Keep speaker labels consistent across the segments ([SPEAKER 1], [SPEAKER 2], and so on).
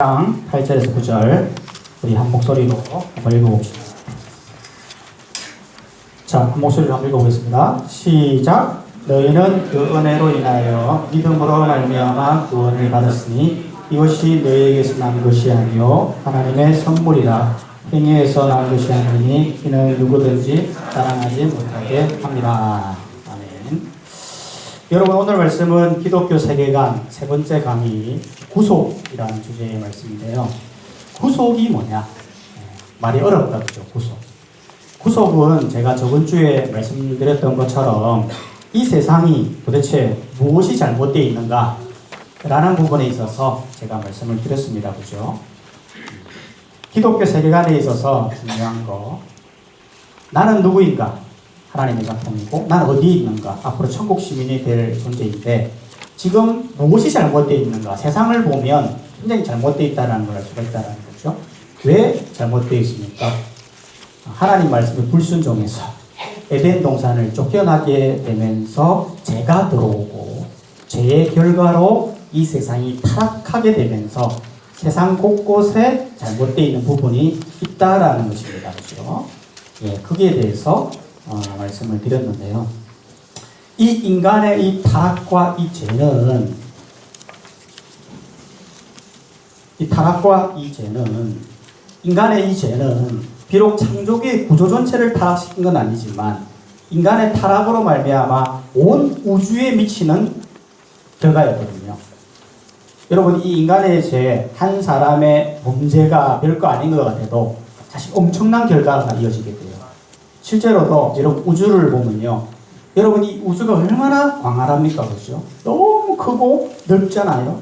[SPEAKER 1] 장 8절에서 9절 우리 한 목소리로 한번 읽어봅시다. 자, 한 목소리로 한번 읽어보겠습니다. 시작. 너희는 그 은혜로 인하여 믿음으로 말미암아 구원을 받았으니 이것이 너희에게서 난 것이 아니요 하나님의 선물이라. 행위에서 난 것이 아니니 이는 누구든지 자랑하지 못하게 합니다. 아멘. 여러분, 오늘 말씀은 기독교 세계관 세 번째 강의 구속이라는 주제의 말씀인데요. 구속이 뭐냐? 말이 어렵다, 그죠? 구속. 구속은 제가 저번 주에 말씀드렸던 것처럼 이 세상이 도대체 무엇이 잘못되어 있는가? 라는 부분에 있어서 제가 말씀을 드렸습니다, 그죠? 기독교 세계관에 있어서 중요한 거, 나는 누구인가? 하나님의 작품이고, 나는 어디에 있는가? 앞으로 천국 시민이 될 존재인데, 지금 무엇이 잘못되어 있는가? 세상을 보면 굉장히 잘못되어 있다는 걸 알 수가 있다는 거죠. 왜 잘못되어 있습니까? 하나님 말씀에 불순종해서 에덴 동산을 쫓겨나게 되면서 죄가 들어오고, 죄의 결과로 이 세상이 타락하게 되면서 세상 곳곳에 잘못되어 있는 부분이 있다라는 것입니다. 그렇죠? 예, 거기에 대해서 말씀을 드렸는데요. 이 인간의 이 타락과 이 죄는, 인간의 이 죄는 비록 창조기의 구조 전체를 타락시킨 건 아니지만 인간의 타락으로 말미암아 온 우주에 미치는 결과였거든요. 여러분, 이 인간의 죄, 한 사람의 범죄가 별거 아닌 것 같아도 사실 엄청난 결과가 이어지게 돼요. 실제로도 여러분 우주를 보면요, 여러분 이 우주가 얼마나 광활합니까? 그렇죠? 너무 크고 넓잖아요.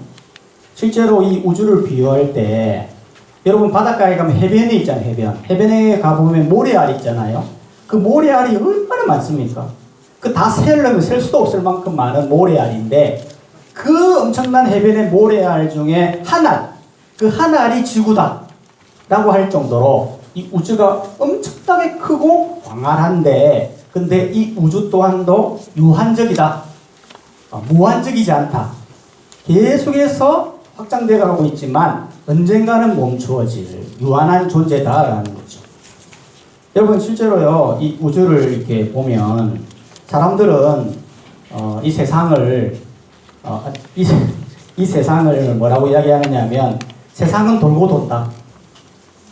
[SPEAKER 1] 실제로 이 우주를 비유할 때 여러분 바닷가에 가면 해변에 있잖아요. 해변에 가보면 모래알 있잖아요. 그 모래알이 얼마나 많습니까? 그 다 세려면 셀 수도 없을 만큼 많은 모래알인데, 그 엄청난 해변의 모래알 중에 한 알, 그 한 알이 지구다 라고 할 정도로 이 우주가 엄청나게 크고 광활한데, 근데 이 우주 또한도 유한적이다. 무한적이지 않다. 계속해서 확장되어 가고 있지만 언젠가는 멈추어질 유한한 존재다라는 거죠. 여러분, 실제로요, 이 우주를 이렇게 보면 사람들은 이 세상을 이 세상을 뭐라고 이야기하느냐면, 세상은 돌고 돈다.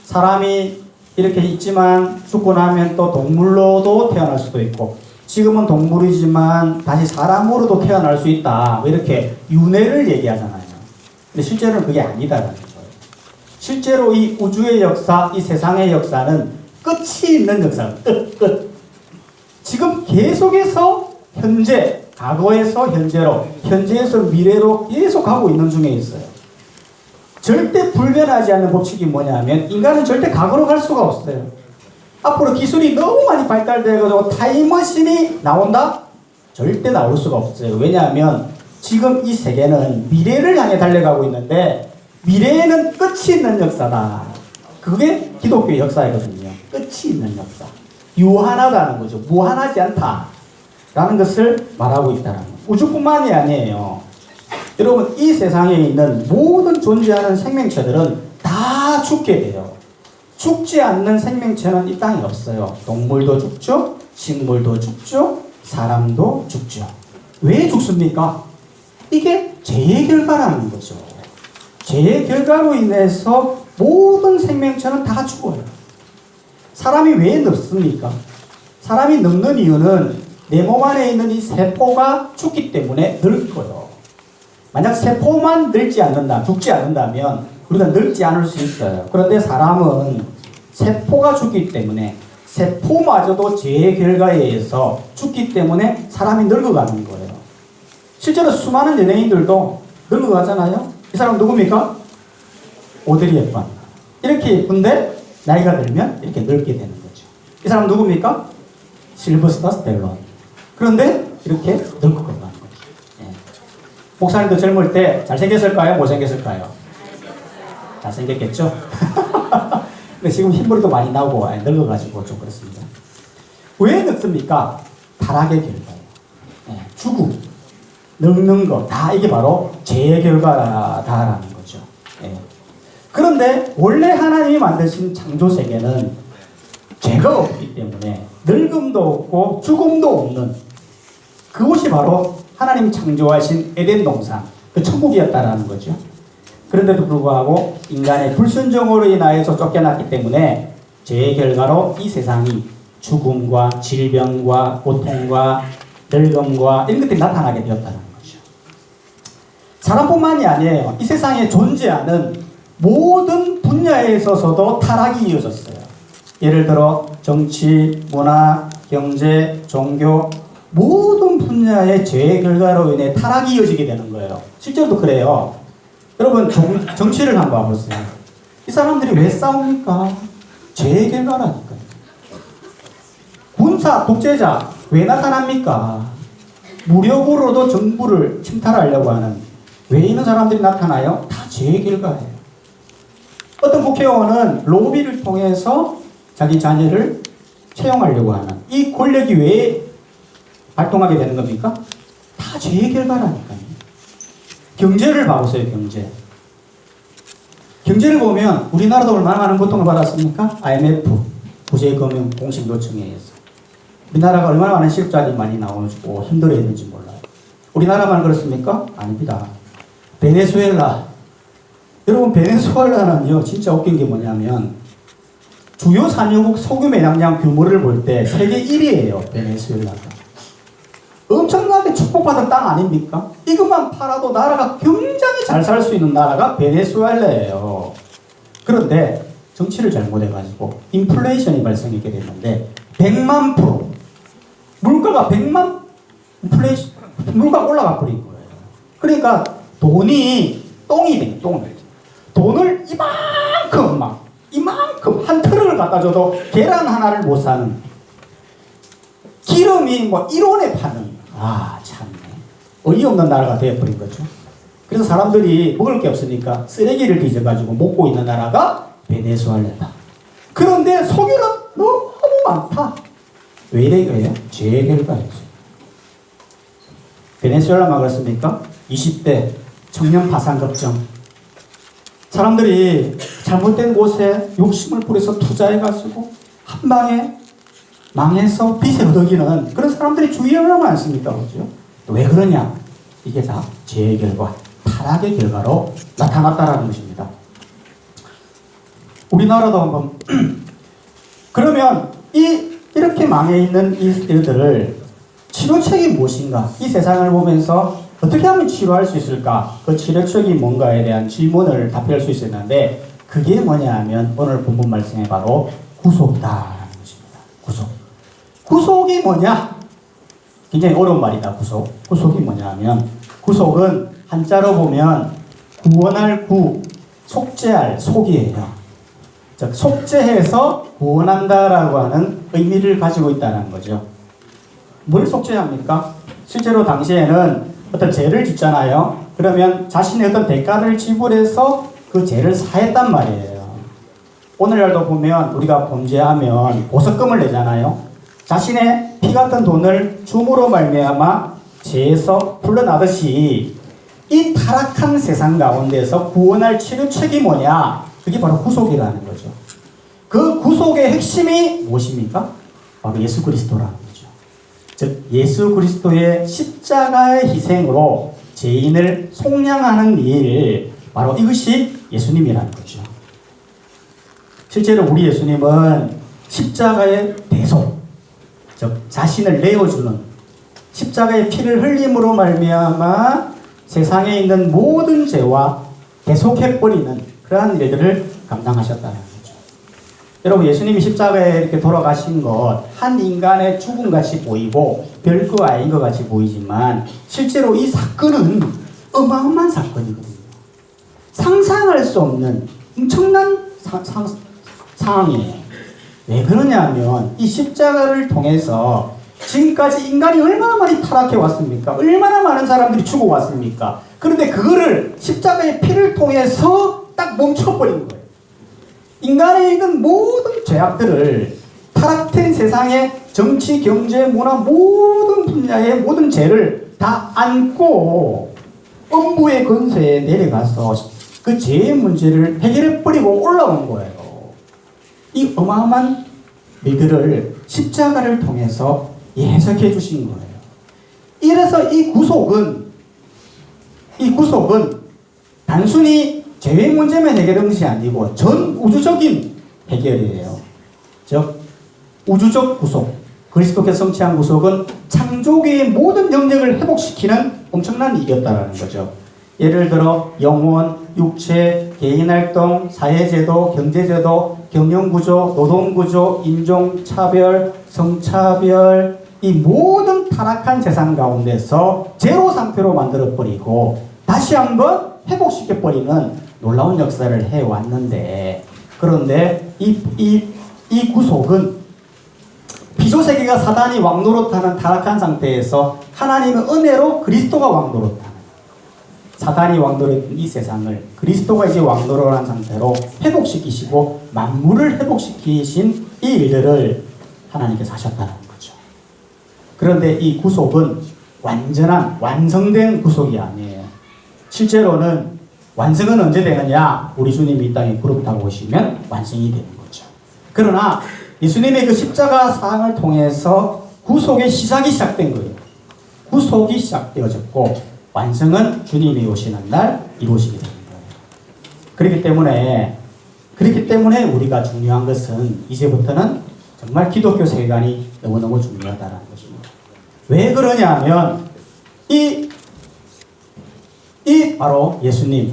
[SPEAKER 1] 사람이 이렇게 있지만 죽고 나면 또 동물로도 태어날 수도 있고, 지금은 동물이지만 다시 사람으로도 태어날 수 있다. 뭐 이렇게 윤회를 얘기하잖아요. 근데 실제로는 그게 아니다라는 거예요. 실제로 이 우주의 역사, 이 세상의 역사는 끝이 있는 역사예요. 끝. 지금 계속해서 현재, 과거에서 현재로, 현재에서 미래로 계속 가고 있는 중에 있어요. 절대 불변하지 않는 법칙이 뭐냐면, 인간은 절대 과거로 갈 수가 없어요. 앞으로 기술이 너무 많이 발달돼가지고 타임머신이 나온다? 절대 나올 수가 없어요. 왜냐하면 지금 이 세계는 미래를 향해 달려가고 있는데, 미래에는 끝이 있는 역사다. 그게 기독교의 역사이거든요. 끝이 있는 역사. 유한하다는 거죠. 무한하지 않다 라는 것을 말하고 있다는 거예요. 우주뿐만이 아니에요. 여러분, 이 세상에 있는 모든 존재하는 생명체들은 다 죽게 돼요. 죽지 않는 생명체는 이 땅에 없어요. 동물도 죽죠, 식물도 죽죠, 사람도 죽죠. 왜 죽습니까? 이게 죄의 결과라는 거죠. 죄의 결과로 인해서 모든 생명체는 다 죽어요. 사람이 왜 늙습니까? 사람이 늙는 이유는 내 몸 안에 있는 이 세포가 죽기 때문에 늙어요. 만약 세포만 늙지 않는다, 죽지 않는다면 우리가 늙지 않을 수 있어요. 그런데 사람은 세포가 죽기 때문에, 세포마저도 죄의 결과에 의해서 죽기 때문에 사람이 늙어가는 거예요. 실제로 수많은 연예인들도 늙어가잖아요. 이 사람 누굽니까? 오드리 헵번. 이렇게 예쁜데 나이가 들면 이렇게 늙게 되는 거죠. 이 사람 누굽니까? 실버스터 스텔론. 그런데 이렇게 늙어가는 거죠. 목사님도 젊을 때 잘생겼을까요? 못생겼을까요? 잘생겼겠죠? 근데 지금 흰머리도 많이 나오고 늙어가지고 좀 그렇습니다. 왜 늙습니까? 타락의 결과예요. 죽음, 늙는 것, 다 이게 바로 죄의 결과다라는 거죠. 그런데 원래 하나님이 만드신 창조 세계는 죄가 없기 때문에 늙음도 없고 죽음도 없는 그곳이 바로 하나님 창조하신 에덴 동산, 그 천국이었다라는 거죠. 그런데도 불구하고 인간의 불순종으로 인하여서 쫓겨났기 때문에 죄의 결과로 이 세상이 죽음과 질병과 고통과 늙음과 이런 것들이 나타나게 되었다는 거죠. 사람뿐만이 아니에요. 이 세상에 존재하는 모든 분야에 있어서도 타락이 이어졌어요. 예를 들어 정치, 문화, 경제, 종교 모든 분야의 죄의 결과로 인해 타락이 이어지게 되는 거예요. 실제로도 그래요. 여러분 정치를 한번 봐보세요. 이 사람들이 왜 싸웁니까? 죄의 결과라니까요. 군사, 독재자 왜 나타납니까? 무력으로도 정부를 침탈하려고 하는 왜 이런 사람들이 나타나요? 다 죄의 결과예요. 어떤 국회의원은 로비를 통해서 자기 자녀를 채용하려고 하는 이 권력이 왜 발동하게 되는 겁니까? 다 죄의 결과라니까요. 경제를 봐보세요. 경제를 보면 우리나라도 얼마나 많은 고통을 받았습니까? IMF, 국제금융 공식노총에 의해서 우리나라가 얼마나 많은 실업자들이 많이 나오고 힘들어했는지 몰라요. 우리나라만 그렇습니까? 아닙니다. 베네수엘라. 여러분 베네수엘라는요 진짜 웃긴 게 뭐냐면 주요 산유국 석유 매장량 규모를 볼 때 세계 1위예요. 베네수엘라가. 엄청나게 축복받은 땅 아닙니까? 이것만 팔아도 나라가 굉장히 잘 살 수 있는 나라가 베네수엘라예요. 그런데 정치를 잘못해가지고 인플레이션이 발생하게 됐는데 100만 프로 물가가 100만 인플레이션 물가가 올라가 버린 거예요. 그러니까 돈이 똥이 돼. 돈을 이만큼 한 트럭을 갖다 줘도 계란 하나를 못 사는 기름이 뭐 1원에 파는 참네 어이없는 나라가 되어버린 거죠. 그래서 사람들이 먹을 게 없으니까 쓰레기를 뒤져가지고 먹고 있는 나라가 베네수엘라다. 그런데 석유는 너무 많다. 왜 이래 이거예요? 죄의 결과였죠. 베네수엘라만 그렇습니까? 20대 청년 파산 걱정. 사람들이 잘못된 곳에 욕심을 부려서 투자해가지고 한 방에 망해서 빚을 얻어기는 그런 사람들이 주위에 얼마나 많습니까? 그렇죠? 왜 그러냐? 이게 다 죄의 결과, 타락의 결과로 나타났다라는 것입니다. 우리나라도 한번 그러면 이렇게 망해 있는 이들을 치료책이 무엇인가? 이 세상을 보면서 어떻게 하면 치료할 수 있을까? 그 치료책이 뭔가에 대한 질문을 답할 수 있었는데 그게 뭐냐 하면 오늘 본문 말씀에 바로 구속이다라는 것입니다. 구속이 뭐냐? 굉장히 어려운 말이다. 구속이 뭐냐 하면 구속은 한자로 보면 구원할 구, 속죄할 속이에요. 즉 속죄해서 구원한다라고 하는 의미를 가지고 있다는 거죠. 뭘 속죄합니까? 실제로 당시에는 어떤 죄를 짓잖아요. 그러면 자신의 어떤 대가를 지불해서 그 죄를 사했단 말이에요. 오늘날도 보면 우리가 범죄하면 보석금을 내잖아요. 자신의 피 같은 돈을 줌으로 말미암아 죄에서 풀려나듯이 이 타락한 세상 가운데서 구원할 치료책이 뭐냐? 그게 바로 구속이라는 거죠. 그 구속의 핵심이 무엇입니까? 바로 예수 그리스도라는 거죠. 즉 예수 그리스도의 십자가의 희생으로 죄인을 속량하는 일, 바로 이것이 예수님이라는 거죠. 실제로 우리 예수님은 십자가의 대속, 즉 자신을 내어주는 십자가의 피를 흘림으로 말미암아 세상에 있는 모든 죄와 대속해버리는 그러한 일들을 감당하셨다는 거죠. 여러분 예수님이 십자가에 이렇게 돌아가신 것 한 인간의 죽음같이 보이고 별거 아닌 것 같이 보이지만 실제로 이 사건은 어마어마한 사건이거든요. 상상할 수 없는 엄청난 상황이에요. 왜 그러냐면 이 십자가를 통해서 지금까지 인간이 얼마나 많이 타락해 왔습니까? 얼마나 많은 사람들이 죽어왔습니까? 그런데 그거를 십자가의 피를 통해서 딱 멈춰버린 거예요. 인간에 있는 모든 죄악들을 타락된 세상의 정치, 경제, 문화 모든 분야의 모든 죄를 다 안고 엄부의 권세에 내려가서 그 죄의 문제를 해결해버린 데리고 올라온 거예요. 이 어마어마한 일들을 십자가를 통해서 해석해 주신 거예요. 이래서 이 구속은 단순히 죄의 문제만 해결한 것이 아니고 전 우주적인 해결이에요. 즉 우주적 구속, 그리스도께서 성취한 구속은 창조계의 모든 영역을 회복시키는 엄청난 일이었다는 거죠. 예를 들어 영혼, 육체, 개인활동, 사회제도, 경제제도, 경영구조, 노동구조, 인종차별, 성차별, 이 모든 타락한 세상 가운데서 제로 상태로 만들어버리고 다시 한번 회복시켜버리는 놀라운 역사를 해왔는데, 그런데 이 구속은 피조세계가 사단이 왕노릇하는 타락한 상태에서 하나님의 은혜로 그리스도가 왕노릇하는, 사단이 왕노릇한 이 세상을 그리스도가 이제 왕노릇한 상태로 회복시키시고 만물을 회복시키신 이 일들을 하나님께서 하셨다는 거죠. 그런데 이 구속은 완전한 완성된 구속이 아니에요. 실제로는 완성은 언제 되느냐? 우리 주님이 이 땅에 무릎 타고 오시면 완성이 되는 거죠. 그러나 예수님의 그 십자가 사항을 통해서 구속의 시작이 시작된 거예요. 구속이 시작되어졌고 완성은 주님이 오시는 날 이루어지게 되는 거예요. 그렇기 때문에 우리가 중요한 것은 이제부터는 정말 기독교 세계관이 너무너무 중요하다는 것입니다. 왜 그러냐 하면 이 바로 예수님,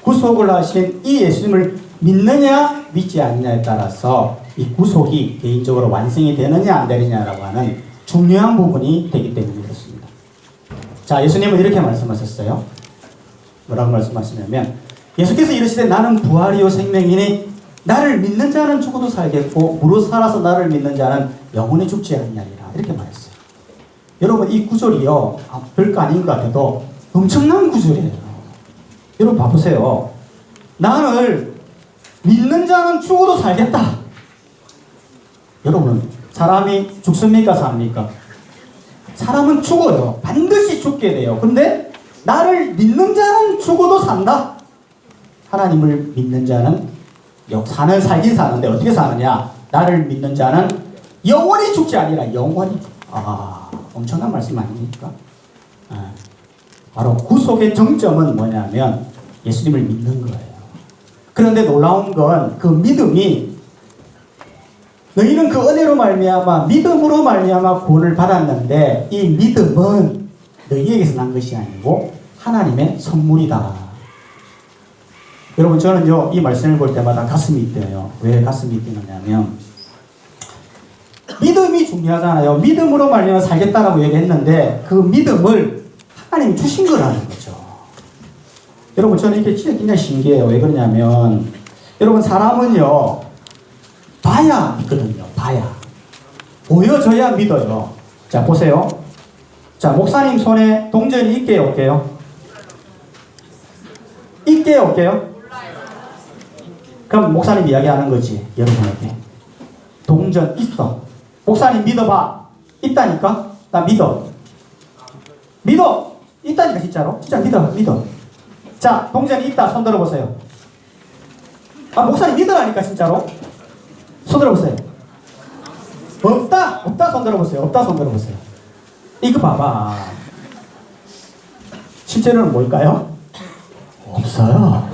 [SPEAKER 1] 구속을 하신 이 예수님을 믿느냐 믿지 않느냐에 따라서 이 구속이 개인적으로 완성이 되느냐 안 되느냐라고 하는 중요한 부분이 되기 때문에 그렇습니다. 자, 예수님은 이렇게 말씀하셨어요. 뭐라고 말씀하시냐면 예수께서 이르시되 나는 부활이요 생명이니 나를 믿는 자는 죽어도 살겠고 무릇 살아서 나를 믿는 자는 영원히 죽지 아니하리라, 이렇게 말했어요. 여러분 이 구절이요 별거 아닌 것 같아도 엄청난 구절이에요. 여러분 봐보세요. 나를 믿는 자는 죽어도 살겠다. 여러분 사람이 죽습니까 삽니까? 사람은 죽어요. 반드시 죽게 돼요. 근데 나를 믿는 자는 죽어도 산다. 하나님을 믿는 자는 살긴 사는데 어떻게 사느냐? 나를 믿는 자는 영원히 죽지 아니라 영원히. 엄청난 말씀 아닙니까? 바로 구속의 정점은 뭐냐면 예수님을 믿는 거예요. 그런데 놀라운 건 그 믿음이, 너희는 그 은혜로 말미암아 믿음으로 말미암아 구원을 받았는데 이 믿음은 너희에게서 난 것이 아니고 하나님의 선물이다. 여러분 저는요 이 말씀을 볼 때마다 가슴이 뛰어요. 왜 가슴이 뛰느냐면 믿음이 중요하잖아요. 믿음으로 말미암아 살겠다라고 얘기했는데 그 믿음을 하나님이 주신 거라는 거죠. 여러분 저는 이게 진짜 굉장히 신기해요. 왜 그러냐면 여러분 사람은요 봐야 믿거든요. 봐야. 보여줘야 믿어요. 자 보세요. 자 목사님 손에 동전이 있게요 없게요? 있게요 없게요? 그럼 목사님 이야기하는 거지 여러분에게. 동전 있어. 목사님 믿어봐. 있다니까? 나 믿어. 믿어. 있다니까 진짜로. 진짜 믿어. 자 동전이 있다. 손 들어보세요. 목사님 믿으라니까 진짜로. 손 들어보세요. 없다 손 들어보세요. 없다 손 들어보세요. 이거 봐봐. 실제로는 뭘까요? 없어요.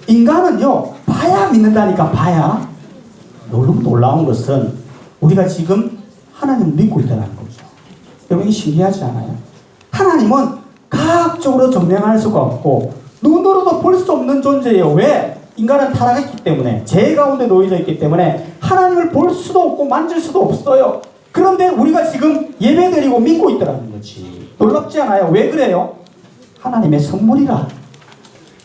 [SPEAKER 1] 인간은요 봐야 믿는다니까. 봐야. 놀라운 것은 우리가 지금 하나님을 믿고 있다는 거죠. 여러분 이게 신기하지 않아요? 하나님은 과학적으로 증명할 수가 없고 눈으로도 볼 수 없는 존재예요. 왜? 인간은 타락했기 때문에, 죄 가운데 놓여져 있기 때문에 하나님을 볼 수도 없고 만질 수도 없어요. 그런데 우리가 지금 예배드리고 믿고 있다는 거지. 놀랍지 않아요? 왜 그래요? 하나님의 선물이라.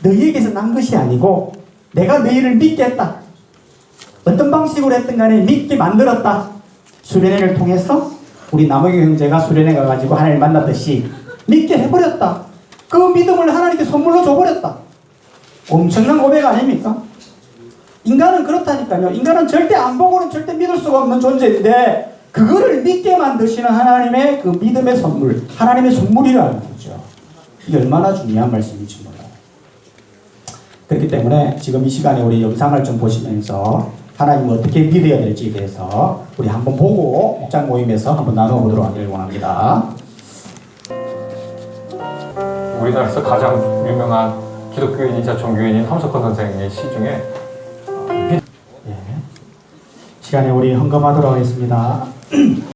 [SPEAKER 1] 너희에게서 난 것이 아니고 내가 너희를 믿게 했다. 어떤 방식으로 했든 간에 믿게 만들었다. 수련회를 통해서 우리 남욱의 형제가 수련회 가가지고 하나님을 만났듯이 믿게 해버렸다. 그 믿음을 하나님께 선물로 줘버렸다. 엄청난 고백 아닙니까? 인간은 그렇다니까요. 인간은 절대 안 보고는 절대 믿을 수가 없는 존재인데 그거를 믿게 만드시는 하나님의 그 믿음의 선물, 하나님의 선물이라는 거죠. 이게 얼마나 중요한 말씀인지 몰라요. 그렇기 때문에 지금 이 시간에 우리 영상을 좀 보시면서 하나님을 어떻게 믿어야 될지에 대해서 우리 한번 보고 목장 모임에서 한번 나눠보도록 하기를 원합니다.
[SPEAKER 2] 우리나라에서 가장 유명한 기독교인이자 종교인인 함석헌 선생의 시 중에
[SPEAKER 1] 시간에 우리 헌금하도록 하겠습니다.